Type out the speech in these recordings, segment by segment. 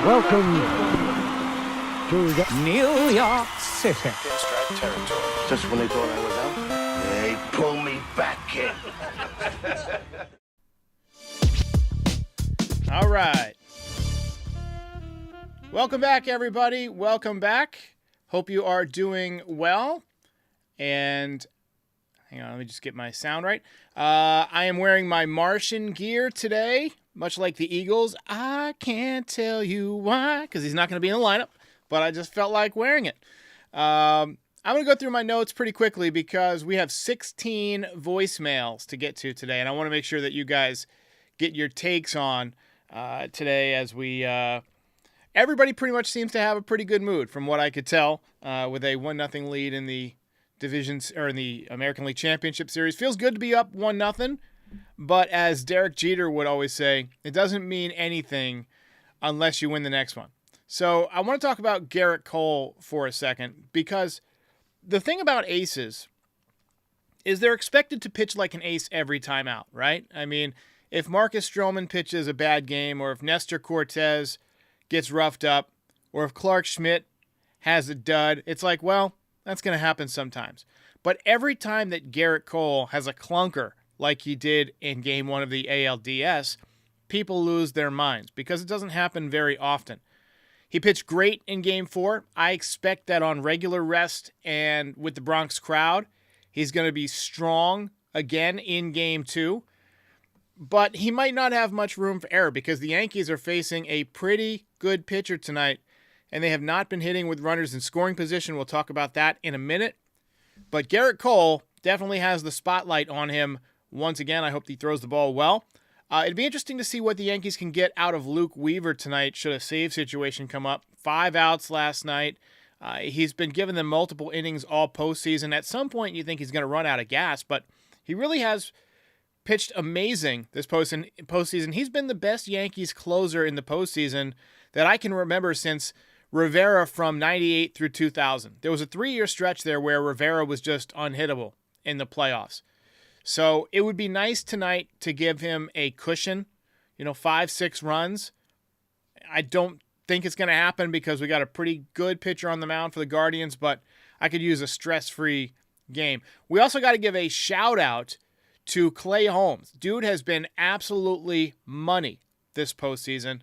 Welcome to the New York City. Pinstripe Territory. Just when they thought I was out, they pull me back in. All right. Welcome back, everybody. Welcome back. Hope you are doing well. And hang on, let me just get my sound right. I am wearing my Martian gear today, much like the Eagles. I can't tell you why, because he's not going to be in the lineup, but I just felt like wearing it. I'm going to go through my notes pretty quickly because we have 16 voicemails to get to today, and I want to make sure that you guys get your takes on today as we... everybody pretty much seems to have a pretty good mood from what I could tell with a 1-0 lead in the divisions or in the American League Championship Series. Feels good to be up 1-0, but as Derek Jeter would always say, it doesn't mean anything unless you win the next one. So I want to talk about Gerrit Cole for a second because the thing about aces is they're expected to pitch like an ace every time out, right? I mean, if Marcus Stroman pitches a bad game or if Nestor Cortez gets roughed up or if Clark Schmidt has a dud, it's like, well, that's going to happen sometimes. But every time that Gerrit Cole has a clunker like he did in Game 1 of the ALDS, people lose their minds because it doesn't happen very often. He pitched great in Game 4. I expect that on regular rest and with the Bronx crowd, he's going to be strong again in Game 2. But he might not have much room for error because the Yankees are facing a pretty good pitcher tonight, and they have not been hitting with runners in scoring position. We'll talk about that in a minute. But Gerrit Cole definitely has the spotlight on him once again. I hope he throws the ball well. It'd be interesting to see what the Yankees can get out of Luke Weaver tonight should a save situation come up. 5 outs last night. He's been giving them multiple innings all postseason. At some point, you think he's going to run out of gas, but he really has pitched amazing this postseason. He's been the best Yankees closer in the postseason that I can remember since Rivera from 98 through 2000. There was a 3-year stretch there where Rivera was just unhittable in the playoffs. So it would be nice tonight to give him a cushion, 5-6 runs. I don't think it's going to happen because we got a pretty good pitcher on the mound for the Guardians, but I could use a stress-free game. We also got to give a shout-out to Clay Holmes. Dude has been absolutely money this postseason.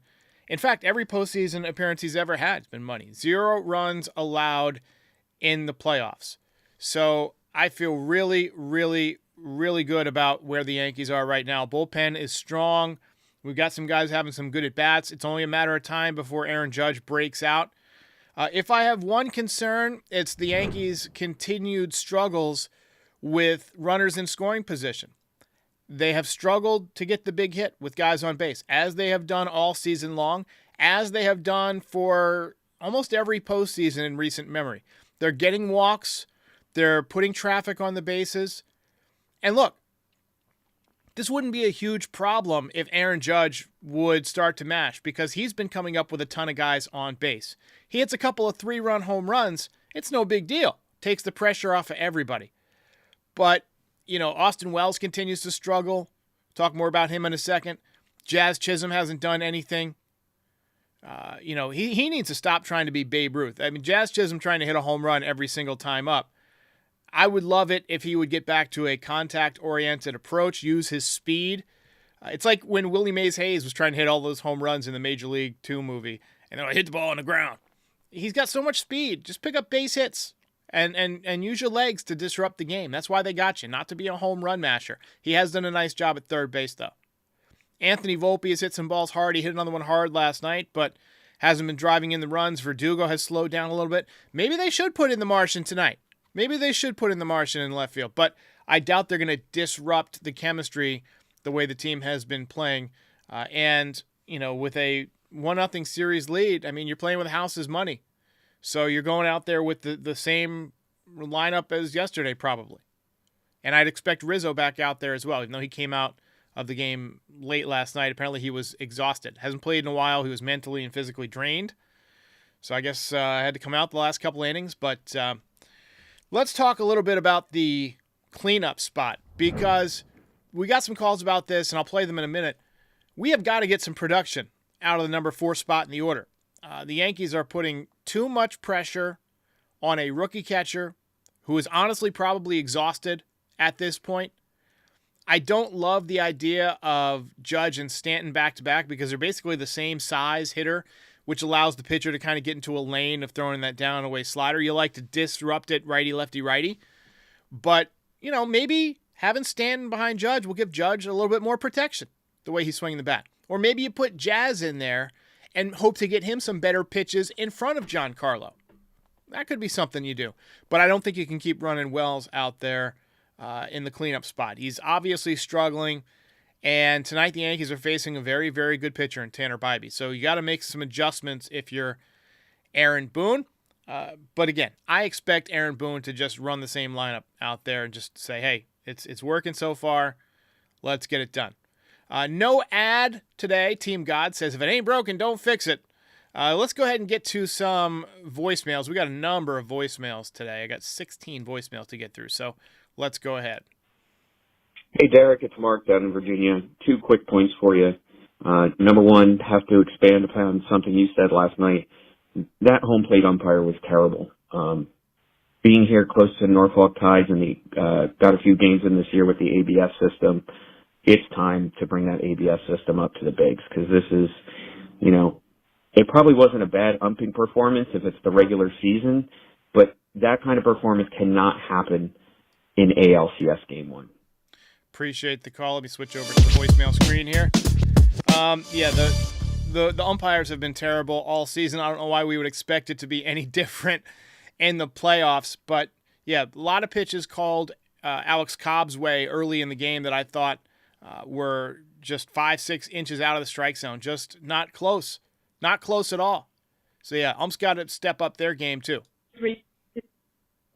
In fact, every postseason appearance he's ever had has been money. 0 runs allowed in the playoffs. So I feel really, really, really good about where the Yankees are right now. Bullpen is strong. We've got some guys having some good at-bats. It's only a matter of time before Aaron Judge breaks out. If I have one concern, it's the Yankees' continued struggles with runners in scoring position. They have struggled to get the big hit with guys on base, as they have done all season long, as they have done for almost every postseason in recent memory. They're getting walks. They're putting traffic on the bases. And look, this wouldn't be a huge problem if Aaron Judge would start to mash because he's been coming up with a ton of guys on base. He hits a couple of 3-run home runs. It's no big deal. Takes the pressure off of everybody. But Austin Wells continues to struggle. Talk more about him in a second. Jazz Chisholm hasn't done anything. He needs to stop trying to be Babe Ruth. I mean, Jazz Chisholm trying to hit a home run every single time up. I would love it if he would get back to a contact-oriented approach, use his speed. It's like when Willie Mays Hayes was trying to hit all those home runs in the Major League 2 movie, and then I hit the ball on the ground. He's got so much speed. Just pick up base hits. And use your legs to disrupt the game. That's why they got you, not to be a home run masher. He has done a nice job at third base, though. Anthony Volpe has hit some balls hard. He hit another one hard last night, but hasn't been driving in the runs. Verdugo has slowed down a little bit. Maybe they should put in the Martian tonight. Maybe they should put in the Martian in left field, but I doubt they're going to disrupt the chemistry the way the team has been playing. With a 1-0 series lead, I mean, you're playing with house's money. So you're going out there with the same lineup as yesterday, probably. And I'd expect Rizzo back out there as well, even though he came out of the game late last night. Apparently he was exhausted. Hasn't played in a while. He was mentally and physically drained. So I guess I had to come out the last couple innings. But let's talk a little bit about the cleanup spot because we got some calls about this, and I'll play them in a minute. We have got to get some production out of the number 4 spot in the order. The Yankees are putting too much pressure on a rookie catcher who is honestly probably exhausted at this point. I don't love the idea of Judge and Stanton back-to-back because they're basically the same size hitter, which allows the pitcher to kind of get into a lane of throwing that down and away slider. You like to disrupt it righty-lefty-righty. But, maybe having Stanton behind Judge will give Judge a little bit more protection the way he's swinging the bat. Or maybe you put Jazz in there and hope to get him some better pitches in front of Giancarlo. That could be something you do. But I don't think you can keep running Wells out there in the cleanup spot. He's obviously struggling, and tonight the Yankees are facing a very, very good pitcher in Tanner Bybee. So you got to make some adjustments if you're Aaron Boone. But again, I expect Aaron Boone to just run the same lineup out there and just say, hey, it's working so far. Let's get it done. No ad today. Team God says, if it ain't broken, don't fix it. Let's go ahead and get to some voicemails. We got a number of voicemails today. I got 16 voicemails to get through, so let's go ahead. Hey, Derek, it's Mark down in Virginia. 2 quick points for you. Number one, have to expand upon something you said last night. That home plate umpire was terrible. Being here close to Norfolk Tides and got a few games in this year with the ABS system, it's time to bring that ABS system up to the bigs because this is, it probably wasn't a bad umping performance if it's the regular season, but that kind of performance cannot happen in ALCS Game 1. Appreciate the call. Let me switch over to the voicemail screen here. The umpires have been terrible all season. I don't know why we would expect it to be any different in the playoffs, but yeah, a lot of pitches called Alex Cobb's way early in the game that I thought were just 5-6 inches out of the strike zone. Just not close. Not close at all. So yeah, umps got to step up their game too.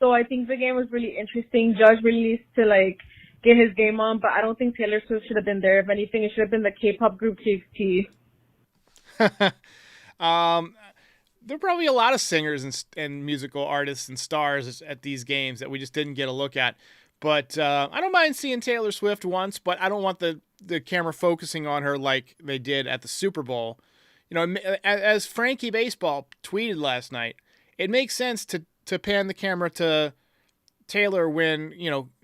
So I think the game was really interesting. Judge really needs to get his game on, but I don't think Taylor Swift should have been there. If anything, it should have been the K-pop group TXT. There are probably a lot of singers and musical artists and stars at these games that we just didn't get a look at. But I don't mind seeing Taylor Swift once, but I don't want the camera focusing on her like they did at the Super Bowl. As Frankie Baseball tweeted last night, it makes sense to pan the camera to Taylor when,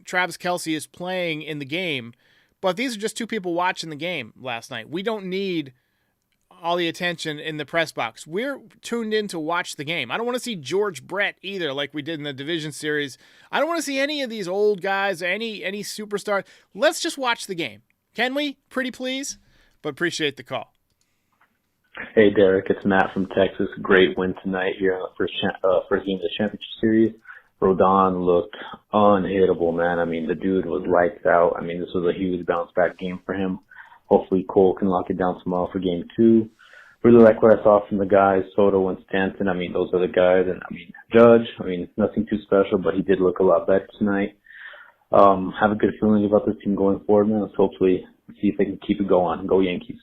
Travis Kelce is playing in the game. But these are just two people watching the game last night. We don't need all the attention in the press box. We're tuned in to watch the game. I don't want to see George Brett either, like we did in the division series. I don't want to see any of these old guys, any superstar. Let's just watch the game. Can we? Pretty please? But appreciate the call. Hey, Derek, it's Matt from Texas. Great win tonight here on the first game of the championship series. Rodon looked unhittable, man. I mean, the dude was lights out. I mean, this was a huge bounce-back game for him. Hopefully Cole can lock it down tomorrow for Game 2. Really like what I saw from the guys, Soto and Stanton. I mean, those are the guys. And, Judge, nothing too special, but he did look a lot better tonight. Have a good feeling about this team going forward, man. Let's hopefully see if they can keep it going. Go Yankees.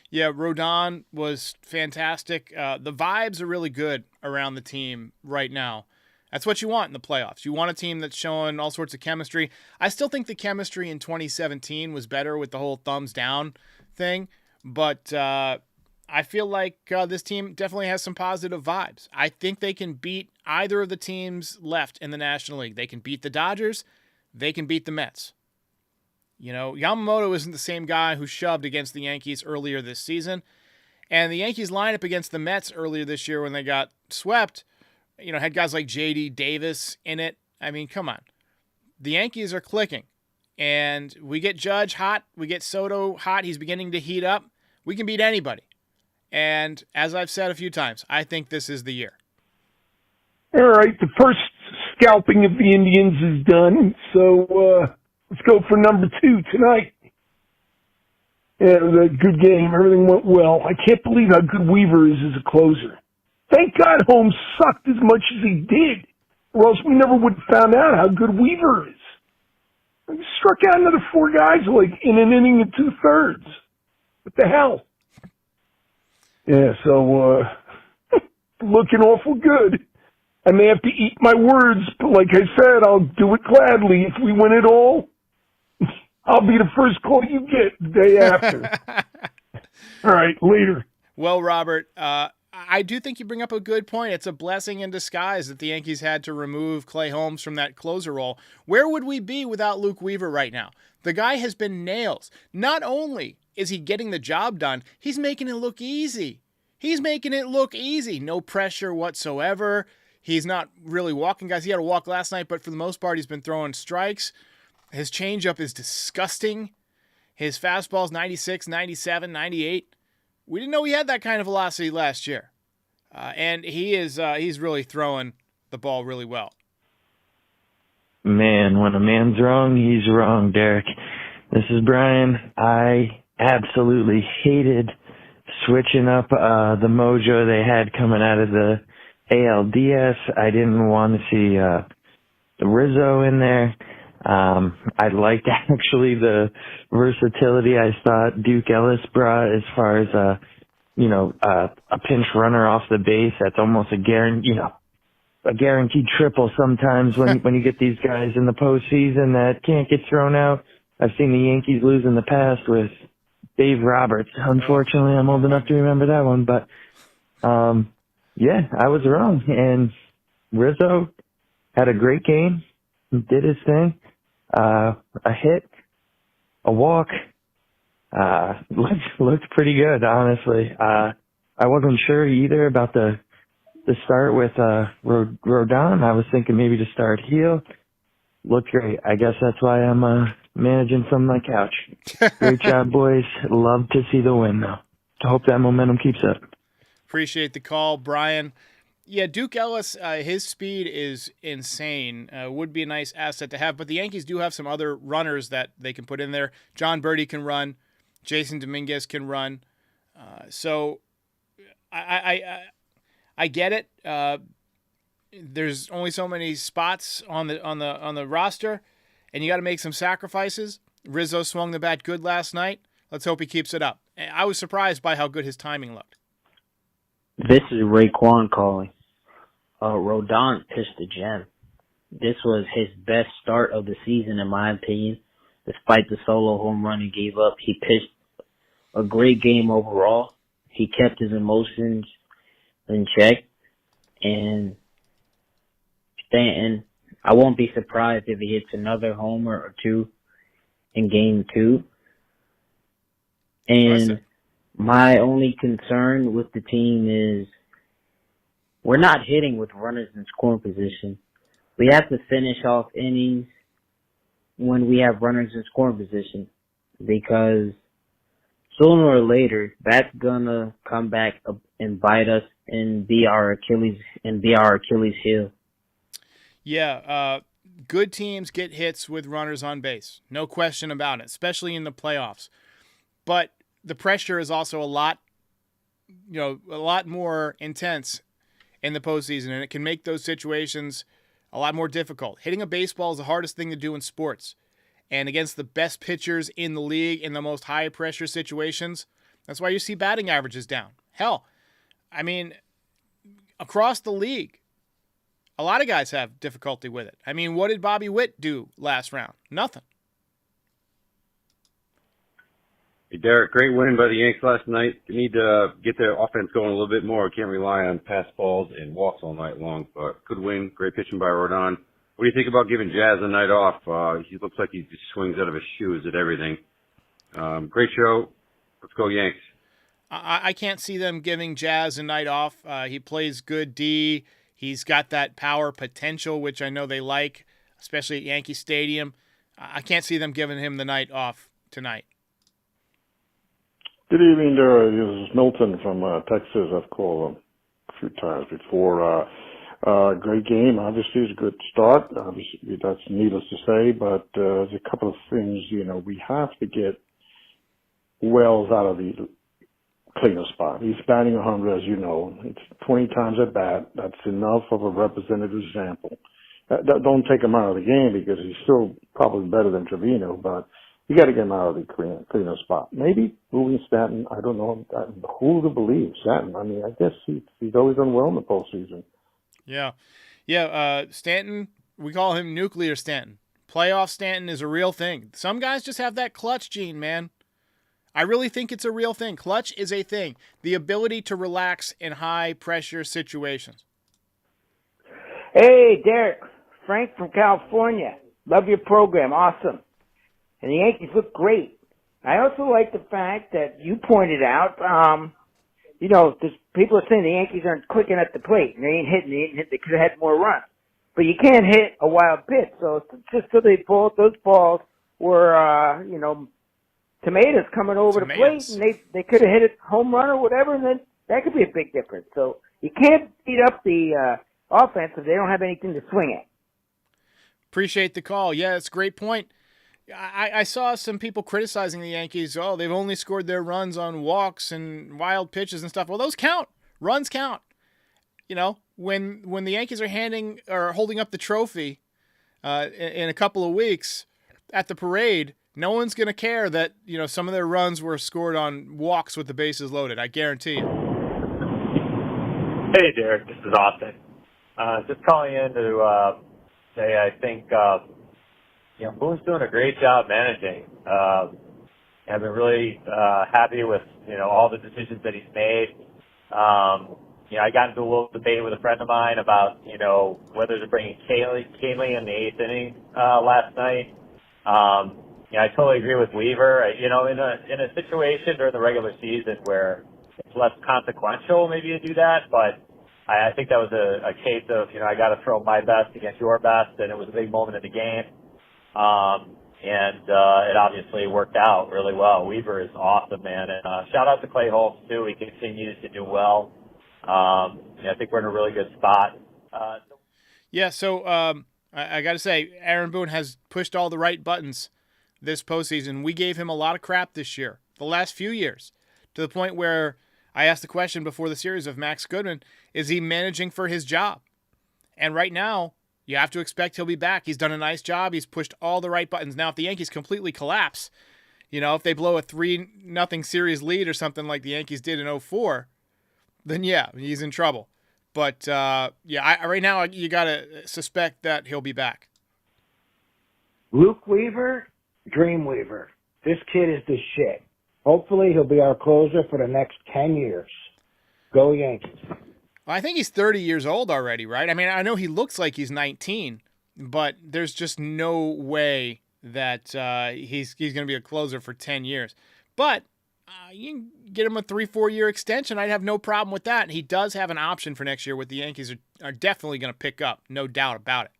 Yeah, Rodon was fantastic. The vibes are really good around the team right now. That's what you want in the playoffs. You want a team that's showing all sorts of chemistry. I still think the chemistry in 2017 was better with the whole thumbs down thing, but I feel like this team definitely has some positive vibes. I think they can beat either of the teams left in the National League. They can beat the Dodgers. They can beat the Mets. Yamamoto isn't the same guy who shoved against the Yankees earlier this season. And the Yankees lineup against the Mets earlier this year when they got swept, had guys like J.D. Davis in it. I mean, come on. The Yankees are clicking. And we get Judge hot. We get Soto hot. He's beginning to heat up. We can beat anybody. And as I've said a few times, I think this is the year. All right, the first scalping of the Indians is done, so let's go for number 2 tonight. Yeah, it was a good game. Everything went well. I can't believe how good Weaver is as a closer. Thank God Holmes sucked as much as he did, or else we never would have found out how good Weaver is. He struck out another 4 guys in an inning and 2/3. What the hell? Yeah, so looking awful good. I may have to eat my words, but like I said, I'll do it gladly. If we win it all, I'll be the first call you get the day after. All right, later. Well, Robert, I do think you bring up a good point. It's a blessing in disguise that the Yankees had to remove Clay Holmes from that closer role. Where would we be without Luke Weaver right now? The guy has been nails. Not only is he getting the job done, he's making it look easy. He's making it look easy. No pressure whatsoever. He's not really walking guys. He had a walk last night, but for the most part, he's been throwing strikes. His changeup is disgusting. His fastball's 96, 97, 98. We didn't know he had that kind of velocity last year. And he's really throwing the ball really well. Man, when a man's wrong, he's wrong, Derek. This is Brian. I absolutely hated switching up the mojo they had coming out of the ALDS. I didn't want to see the Rizzo in there. I liked actually the versatility I thought Duke Ellis brought as far as a pinch runner off the base. That's almost a guaranteed triple sometimes when you get these guys in the postseason that can't get thrown out. I've seen the Yankees lose in the past with Dave Roberts. Unfortunately, I'm old enough to remember that one, but yeah, I was wrong. And Rizzo had a great game. He did his thing. A hit, a walk, looked pretty good, honestly. I wasn't sure either about the start with Rodon. I was thinking maybe to start heel. Looked great. I guess that's why I'm managing from my couch. Great job, boys. Love to see the win, though. Hope that momentum keeps up. Appreciate the call, Brian. Yeah, Duke Ellis, his speed is insane. Would be a nice asset to have, but the Yankees do have some other runners that they can put in there. John Birdie can run. Jason Dominguez can run. So I get it. There's only so many spots on the roster, and you got to make some sacrifices. Rizzo swung the bat good last night. Let's hope he keeps it up. I was surprised by how good his timing looked. This is Raekwon calling. Rodon pitched a gem. This was his best start of the season, in my opinion. Despite the solo home run he gave up, he pitched a great game overall. He kept his emotions in check. And Stanton, I won't be surprised if he hits another homer or two in game 2. And my only concern with the team is we're not hitting with runners in scoring position. We have to finish off innings when we have runners in scoring position, because sooner or later that's gonna come back and bite us and be our Achilles heel. Yeah, good teams get hits with runners on base. No question about it, especially in the playoffs. But the pressure is also a lot more intense in the postseason, and it can make those situations a lot more difficult. Hitting a baseball is the hardest thing to do in sports. And against the best pitchers in the league in the most high-pressure situations, that's why you see batting averages down. Hell, I mean, across the league, a lot of guys have difficulty with it. I mean, what did Bobby Witt do last round? Nothing. Hey, Derek, great win by the Yanks last night. You need to get their offense going a little bit more. Can't rely on pass balls and walks all night long, but good win. Great pitching by Rodon. What do you think about giving Jazz a night off? He looks like he just swings out of his shoes at everything. Great show. Let's go Yanks. I can't see them giving Jazz a night off. He plays good D. He's got that power potential, which I know they like, especially at Yankee Stadium. I can't see them giving him the night off tonight. Good evening, there. This is Milton from Texas. I've called a few times before. Great game. Obviously, it's a good start. Obviously, that's needless to say, but there's a couple of things, we have to get Wells out of the cleaner spot. He's batting 100, as you know. It's 20 times at bat. That's enough of a representative sample. Don't take him out of the game because he's still probably better than Trevino, but you got to get him out of the cleaner spot. Maybe moving Stanton. I don't know who to believe. Stanton. I mean, I guess he's always done well in the postseason. Yeah. Stanton. We call him Nuclear Stanton. Playoff Stanton is a real thing. Some guys just have that clutch gene, man. I really think it's a real thing. Clutch is a thing. The ability to relax in high-pressure situations. Hey, Derek. Frank from California. Love your program. Awesome. And the Yankees look great. I also like the fact that you pointed out, there's people are saying the Yankees aren't clicking at the plate. And they ain't hitting. They could have had more runs. But you can't hit a wild pitch. So just so those balls were, tomatoes coming over the plate, and they could have hit a home run or whatever, and then that could be a big difference. So you can't beat up the offense if they don't have anything to swing at. Appreciate the call. Yeah, it's a great point. I saw some people criticizing the Yankees. Oh, they've only scored their runs on walks and wild pitches and stuff. Well, those count. Runs count. When the Yankees are holding up the trophy in a couple of weeks at the parade, no one's going to care that, some of their runs were scored on walks with the bases loaded. I guarantee you. Hey, Derek. This is Austin. Just calling in to say I think Boone's doing a great job managing. I've been really happy with all the decisions that he's made. I got into a little debate with a friend of mine about whether to bring Kaylee in the eighth inning last night. I totally agree with Weaver. In a situation during the regular season where it's less consequential, maybe to do that, but I think that was a case of I got to throw my best against your best, and it was a big moment in the game. It obviously worked out really well. Weaver is awesome, man. And shout out to Clay Holmes, too. He continues to do well. I think we're in a really good spot. So I got to say, Aaron Boone has pushed all the right buttons this postseason. We gave him a lot of crap this year, the last few years, to the point where I asked the question before the series of Max Goodman, is he managing for his job? And right now, you have to expect he'll be back. He's done a nice job. He's pushed all the right buttons. Now, if the Yankees completely collapse, if they blow a 3-0 series lead or something like the Yankees did in 2004, then yeah, he's in trouble. But right now you got to suspect that he'll be back. Luke Weaver, Dreamweaver. This kid is the shit. Hopefully he'll be our closer for the next 10 years. Go Yankees. I think he's 30 years old already, right? I mean, I know he looks like he's 19, but there's just no way that he's going to be a closer for 10 years. But you can get him a 3-4 year extension. I'd have no problem with that. And he does have an option for next year, what the Yankees are definitely going to pick up, no doubt about it.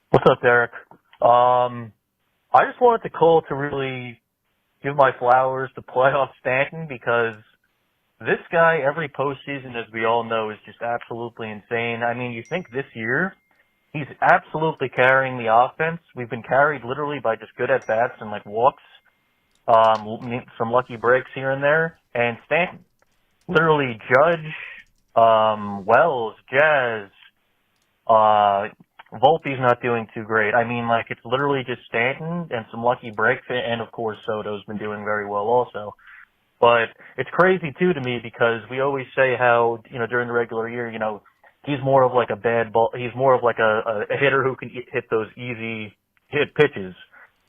What's up, Derek? I just wanted to call to really give my flowers to playoff Stanton, because this guy, every postseason, as we all know, is just absolutely insane. I mean, you think this year, he's absolutely carrying the offense. We've been carried literally by just good at-bats and, walks, some lucky breaks here and there. And Stanton, literally Judge, Wells, Jazz, Volpe's not doing too great. I mean, it's literally just Stanton and some lucky breaks, and, of course, Soto's been doing very well also. But it's crazy, too, to me, because we always say how, during the regular year, he's more of a bad ball. He's more of a hitter who can hit those easy hit pitches,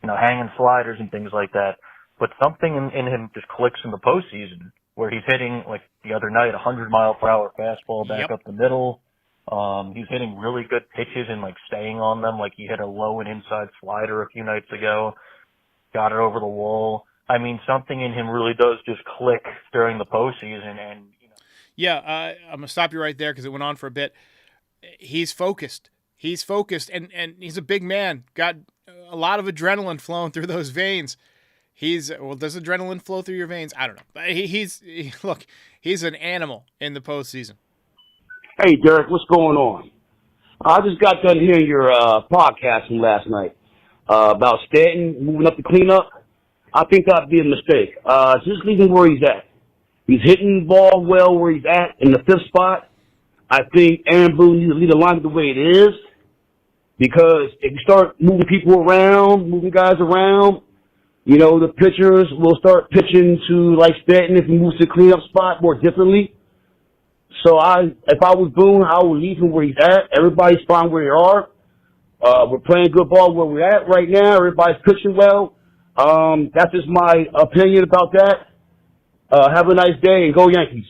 hanging sliders and things like that. But something in him just clicks in the postseason, where he's hitting, the other night, 100-mile-per-hour fastball back up the middle. He's hitting really good pitches and, staying on them. He hit a low and inside slider a few nights ago, got it over the wall. I mean, something in him really does just click during the postseason. And Yeah, I'm going to stop you right there because it went on for a bit. He's focused. And he's a big man. Got a lot of adrenaline flowing through those veins. Does adrenaline flow through your veins? I don't know. But he's an animal in the postseason. Hey, Derek, what's going on? I just got done hearing your podcast from last night about Stanton moving up the cleanup. I think that'd be a mistake. Just leave him where he's at. He's hitting the ball well where he's at in the fifth spot. I think Aaron Boone needs to lead the line the way it is, because if you start moving people around, moving guys around, the pitchers will start pitching to Stanton if he moves to the cleanup spot more differently. So if I was Boone, I would leave him where he's at. Everybody's fine where they are. We're playing good ball where we're at right now. Everybody's pitching well. That's just my opinion about that. Have a nice day and go Yankees.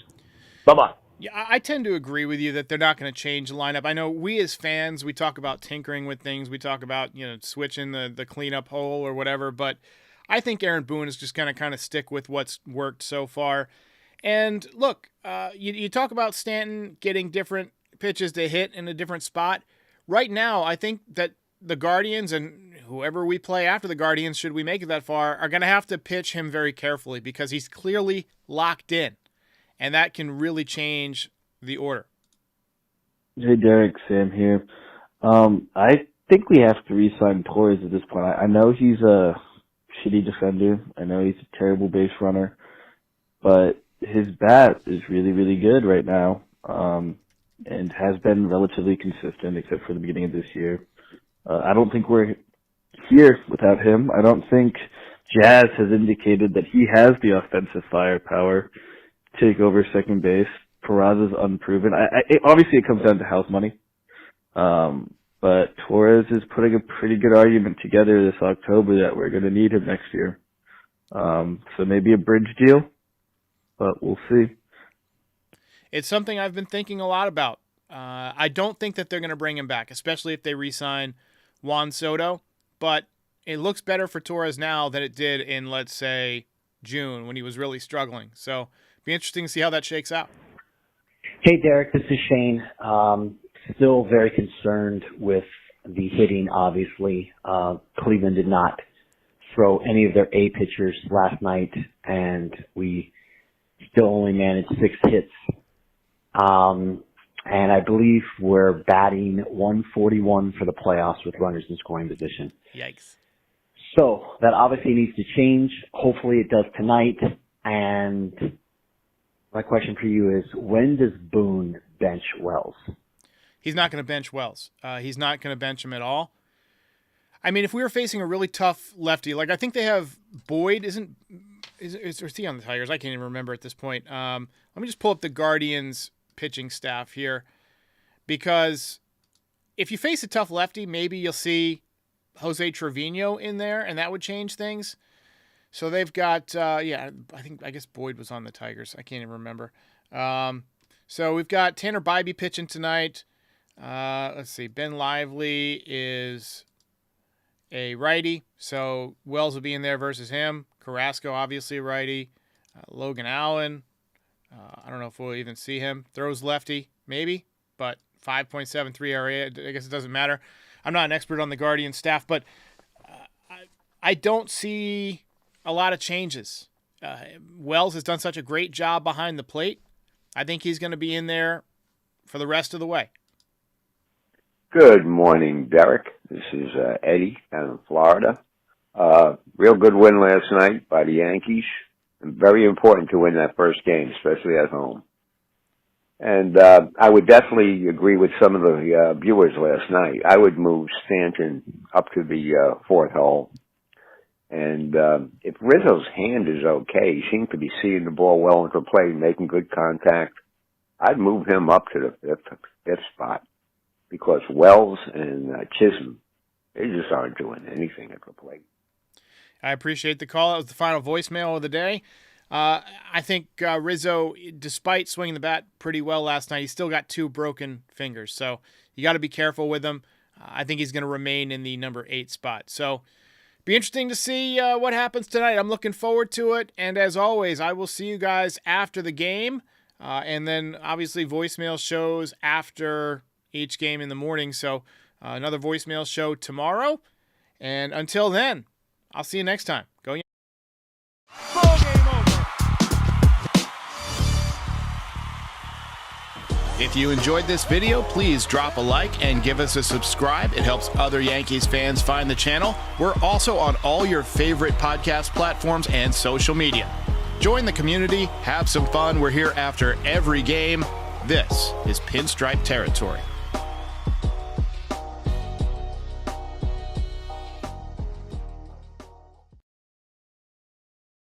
Bye-bye. Yeah, I tend to agree with you that they're not going to change the lineup. I know we as fans, we talk about tinkering with things. We talk about, switching the cleanup hole or whatever. But I think Aaron Boone is just going to kind of stick with what's worked so far. And look, you talk about Stanton getting different pitches to hit in a different spot. Right now, I think that the Guardians and whoever we play after the Guardians, should we make it that far, are going to have to pitch him very carefully because he's clearly locked in. And that can really change the order. Hey, Derek, Sam here. I think we have to re-sign Torres at this point. I know he's a shitty defender. I know he's a terrible base runner. But his bat is really, really good right now, and has been relatively consistent except for the beginning of this year. I don't think we're here without him. I don't think Jazz has indicated that he has the offensive firepower to take over second base. Peraza's unproven. Obviously, it comes down to house money. But Torres is putting a pretty good argument together this October that we're going to need him next year. So maybe a bridge deal, but we'll see. It's something I've been thinking a lot about. I don't think that they're going to bring him back, especially if they re-sign Juan Soto. But it looks better for Torres now than it did in, let's say, June when he was really struggling. So be interesting to see how that shakes out. Hey, Derek, this is Shane. Still very concerned with the hitting, obviously. Cleveland did not throw any of their A pitchers last night, and we still only managed 6 hits. And I believe we're batting 141 for the playoffs with runners in scoring position. Yikes. So that obviously needs to change. Hopefully it does tonight. And my question for you is, when does Boone bench Wells? He's not going to bench Wells. He's not going to bench him at all. I mean, if we were facing a really tough lefty, like I think they have Boyd, is he on the Tigers? I can't even remember at this point. Let me just pull up the Guardians pitching staff here, because if you face a tough lefty, maybe you'll see Jose Trevino in there, and that would change things. So they've got, I guess Boyd was on the Tigers. I can't even remember. So we've got Tanner Bybee pitching tonight. Let's see. Ben Lively is a righty, so Wells will be in there versus him. Carrasco, obviously a righty. Logan Allen, I don't know if we'll even see him. Throws lefty, maybe, but 5.73 ERA. I guess it doesn't matter. I'm not an expert on the Guardian staff, but I don't see a lot of changes. Wells has done such a great job behind the plate. I think he's going to be in there for the rest of the way. Good morning, Derek. This is Eddie down in Florida. Real good win last night by the Yankees. And very important to win that first game, especially at home. And I would definitely agree with some of the viewers last night. I would move Stanton up to the 4th hole. And if Rizzo's hand is okay, he seemed to be seeing the ball well into play, making good contact, I'd move him up to the fifth spot. Because Wells and Chisholm, they just aren't doing anything at the plate. I appreciate the call. That was the final voicemail of the day. I think Rizzo, despite swinging the bat pretty well last night, he's still got 2 broken fingers. So you got to be careful with him. I think he's going to remain in the number 8 spot. So be interesting to see what happens tonight. I'm looking forward to it. And as always, I will see you guys after the game. And then obviously voicemail shows after each game in the morning. So another voicemail show tomorrow. And until then, I'll see you next time. Go Yankees. If you enjoyed this video, please drop a like and give us a subscribe. It helps other Yankees fans find the channel. We're also on all your favorite podcast platforms and social media. Join the community, have some fun. We're here after every game. This is Pinstripe Territory.